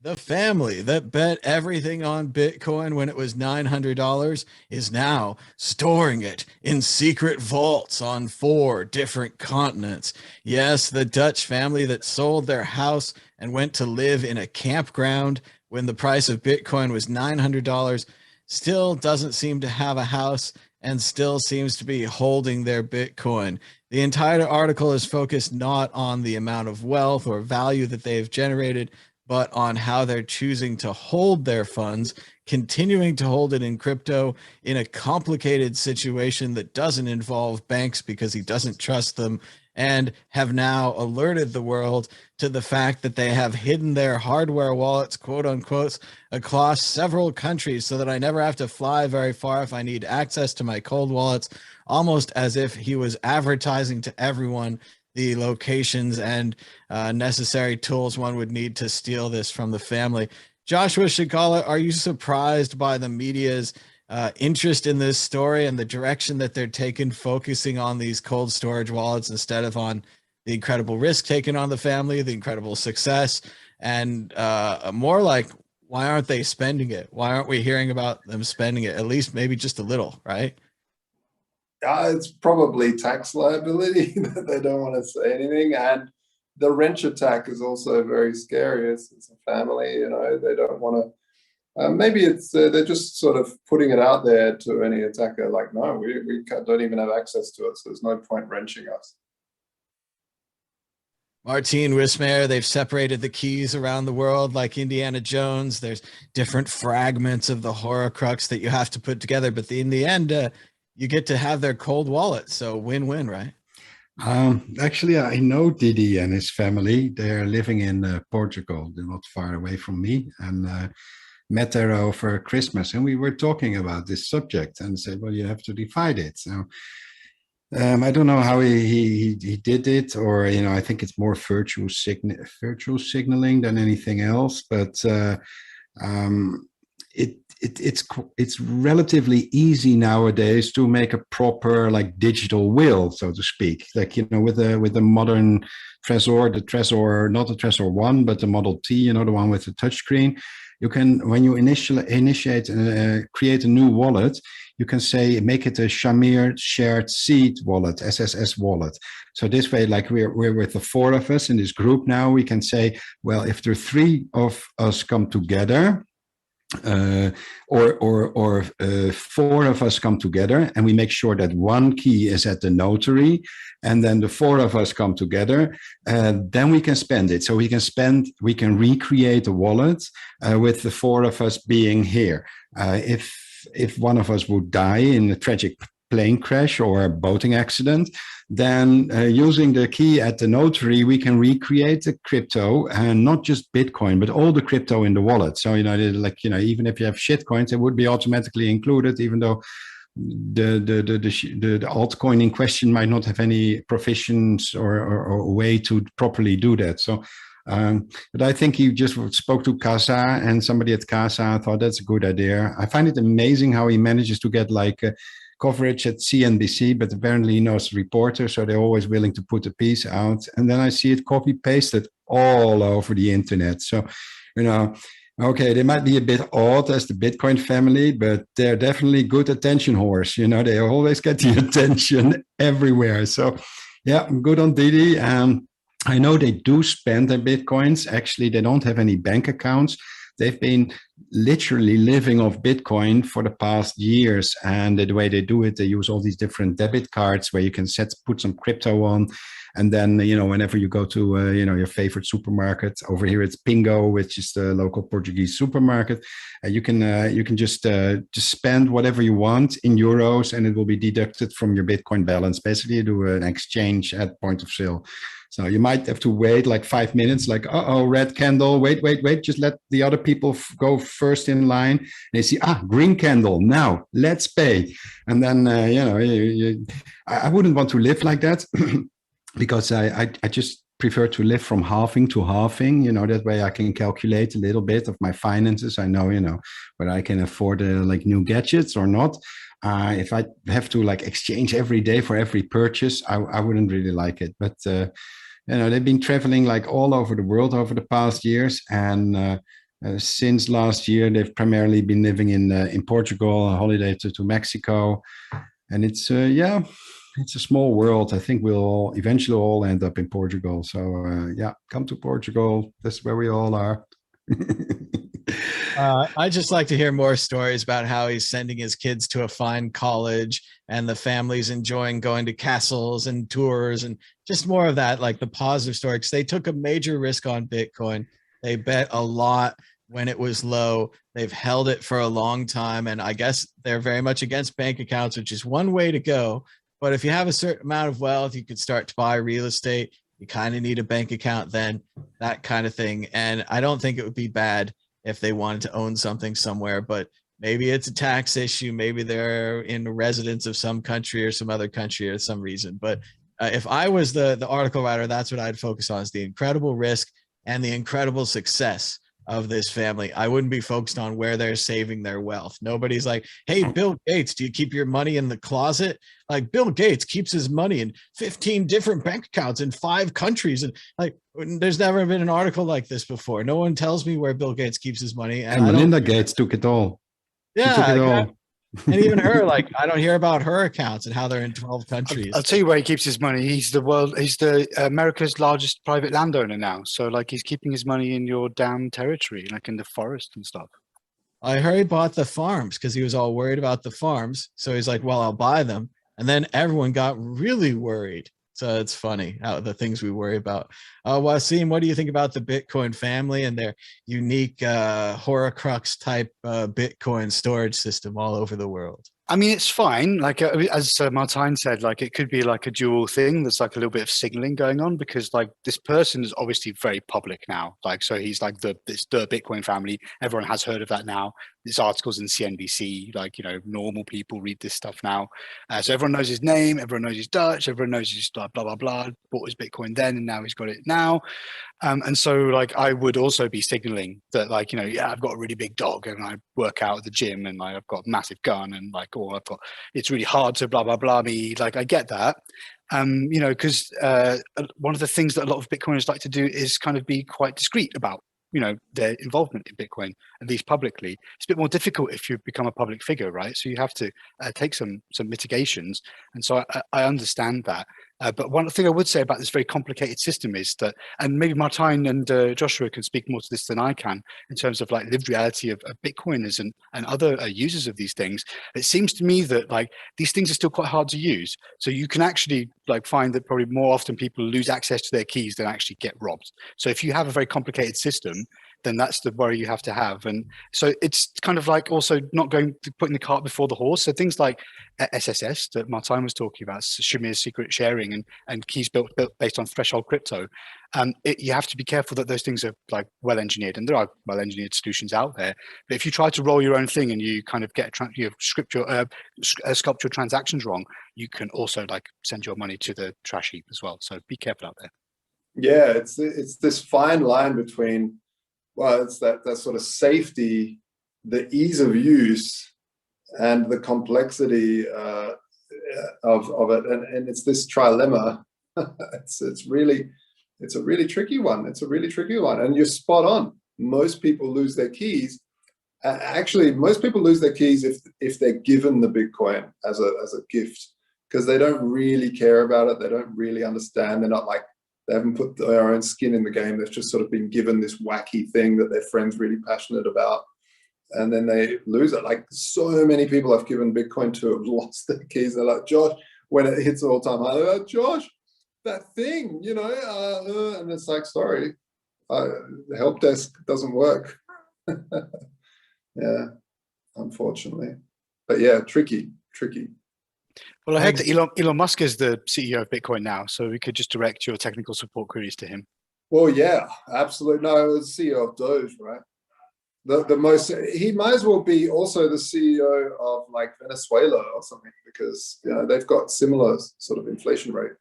The family that bet everything on Bitcoin when it was $900 is now storing it in secret vaults on 4 different continents. Yes, the Dutch family that sold their house and went to live in a campground when the price of Bitcoin was $900 still doesn't seem to have a house and still seems to be holding their Bitcoin. The entire article is focused not on the amount of wealth or value that they've generated, but on how they're choosing to hold their funds, continuing to hold it in crypto in a complicated situation that doesn't involve banks because he doesn't trust them, and have now alerted the world to the fact that they have hidden their hardware wallets, quote unquote, across several countries so that I never have to fly very far if I need access to my cold wallets, almost as if he was advertising to everyone the locations and necessary tools one would need to steal this from the family. Joshua Shigala, are you surprised by the media's interest in this story and the direction that they're taking, focusing on these cold storage wallets instead of on the incredible risk taken on the family, the incredible success, and more like, why aren't they spending it? Why aren't we hearing about them spending it? At least maybe just a little, right? It's probably tax liability that they don't want to say anything. And the wrench attack is also very scary. It's a family, they don't want to. Maybe it's they're just sort of putting it out there to any attacker, like, no, we don't even have access to it, so there's no point wrenching us. Martine Wismayer, they've separated the keys around the world like Indiana Jones. There's different fragments of the Horcrux that you have to put together, but in the end, you get to have their cold wallet. So win-win, right? Actually, I know Didi and his family. They're living in Portugal. They're not far away from me, and met there over Christmas. And we were talking about this subject and said, well, you have to divide it. So I don't know how he did it, or I think it's more virtual signaling than anything else. But it's relatively easy nowadays to make a proper like digital will, so to speak. Like with the modern Trezor, the Trezor, not the Trezor One, but the Model T, the one with the touchscreen. You can, when you initiate and create a new wallet, you can say, make it a Shamir shared seed wallet, SSS wallet. So this way, like we're with the 4 of us in this group now, we can say, well, if the 3 of us come together, or 4 of us come together, and we make sure that 1 key is at the notary, and then the 4 of us come together, then we can spend it. So we can recreate a wallet with the 4 of us being here. If one of us would die in a tragic plane crash or a boating accident, then using the key at the notary, we can recreate the crypto, and not just Bitcoin, but all the crypto in the wallet. So, even if you have shitcoins, it would be automatically included, even though the altcoin in question might not have any provisions or way to properly do that. So, but I think he just spoke to Casa, and somebody at Casa thought that's a good idea. I find it amazing how he manages to get coverage at CNBC, but apparently he knows reporters, so they're always willing to put a piece out. And then I see it copy pasted all over the internet. So, okay, they might be a bit odd as the Bitcoin family, but they're definitely good attention whores. They always get the attention everywhere. So, yeah, good on Didi. I know they do spend their Bitcoins. Actually, they don't have any bank accounts. They've been literally living off Bitcoin for the past years. And the way they do it, they use all these different debit cards where you can put some crypto on. And then, whenever you go to, your favorite supermarket, over here it's Pingo, which is the local Portuguese supermarket. You can just spend whatever you want in euros, and it will be deducted from your Bitcoin balance. Basically, you do an exchange at point of sale. So you might have to wait like 5 minutes, like, red candle, wait, just let the other people go first in line. And they see, green candle, now let's pay. And then, I wouldn't want to live like that because I just prefer to live from halving to halving. That way I can calculate a little bit of my finances. I know, whether I can afford new gadgets or not. If I have to exchange every day for every purchase, I wouldn't really like it. But they've been traveling all over the world over the past years, and Since last year, they've primarily been living in Portugal, a holiday to Mexico, and it's yeah, it's a small world. I think we'll all eventually all end up in Portugal. So yeah, come to Portugal. That's where we all are. I just like to hear more stories about how he's sending his kids to a fine college and the family's enjoying going to castles and tours and just more of that, like the positive story. Because they took a major risk on Bitcoin. They bet a lot when it was low. They've held it for a long time. And I guess they're very much against bank accounts, which is one way to go. But if you have a certain amount of wealth, you could start to buy real estate. You kind of need a bank account then, that kind of thing. And I don't think it would be bad if they wanted to own something somewhere, but maybe it's a tax issue. Maybe they're in residence of some country or some other country or some reason. But if I was the article writer, that's what I'd focus on, is the incredible risk and the incredible success of this family. I wouldn't be focused on where they're saving their wealth. Nobody's like, hey, Bill Gates, do you keep your money in the closet? Like, Bill Gates keeps his money in 15 different bank accounts in 5 countries. And like, there's never been an article like this before. No one tells me where Bill Gates keeps his money. And Melinda Gates took it all. Yeah. She took it all. And even her, like, I don't hear about her accounts and how they're in 12 countries. I'll tell you where he keeps his money. He's America's largest private landowner now. So like he's keeping his money in your damn territory, like in the forest and stuff. I heard he bought the farms because he was all worried about the farms. So he's like, well, I'll buy them. And then everyone got really worried. So it's funny how the things we worry about. Wasim, what do you think about the Bitcoin family and their unique Horcrux type Bitcoin storage system all over the world? I mean, it's fine. Like as Martijn said, like it could be like a dual thing. There's like a little bit of signaling going on because like this person is obviously very public now. Like so, he's like the Bitcoin family. Everyone has heard of that now. This article's in CNBC. Like normal people read this stuff now. So everyone knows his name. Everyone knows he's Dutch. Everyone knows he's blah blah blah. Bought his Bitcoin then, and now he's got it now. And so like I would also be signaling that like yeah, I've got a really big dog and I work out at the gym and like I've got a massive gun and like I've got, it's really hard to blah blah blah me. Like I get that, because one of the things that a lot of Bitcoiners like to do is kind of be quite discreet about their involvement in Bitcoin, at least publicly. It's a bit more difficult if you become a public figure, right? So you have to take some mitigations, and so I understand that. But one thing I would say about this very complicated system is that, and maybe Martijn and Joshua can speak more to this than I can, in terms of like lived reality of Bitcoiners and other users of these things. It seems to me that like these things are still quite hard to use. So you can actually like find that probably more often people lose access to their keys than actually get robbed. So if you have a very complicated system, then that's the worry you have to have. And so it's kind of like also not putting the cart before the horse. So things like SSS that Martijn was talking about, Shamir's secret sharing and keys built based on threshold crypto. You have to be careful that those things are like well engineered, and there are well engineered solutions out there. But if you try to roll your own thing and you kind of get sculpt your transactions wrong, you can also like send your money to the trash heap as well. So be careful out there. Yeah, it's this fine line between, well, it's that sort of safety, the ease of use, and the complexity of it, and it's this trilemma. it's a really tricky one. It's a really tricky one, and you're spot on. Most people lose their keys. Actually, most people lose their keys if they're given the Bitcoin as a gift, because they don't really care about it. They don't really understand. They're not like, they haven't put their own skin in the game. They've just sort of been given this wacky thing that their friend's really passionate about, and then they lose it. Like so many people I've given Bitcoin to have lost their keys. They're like, Josh, when it hits all-time high, they're like, Josh, that thing, and it's like, sorry, the help desk doesn't work. Yeah, unfortunately. But yeah, tricky. Well, I heard that Elon Musk is the CEO of Bitcoin now, so we could just direct your technical support queries to him. Well, yeah, absolutely. No, it's CEO of Doge, right? He might as well be also the CEO of like Venezuela or something, because they've got similar sort of inflation rate.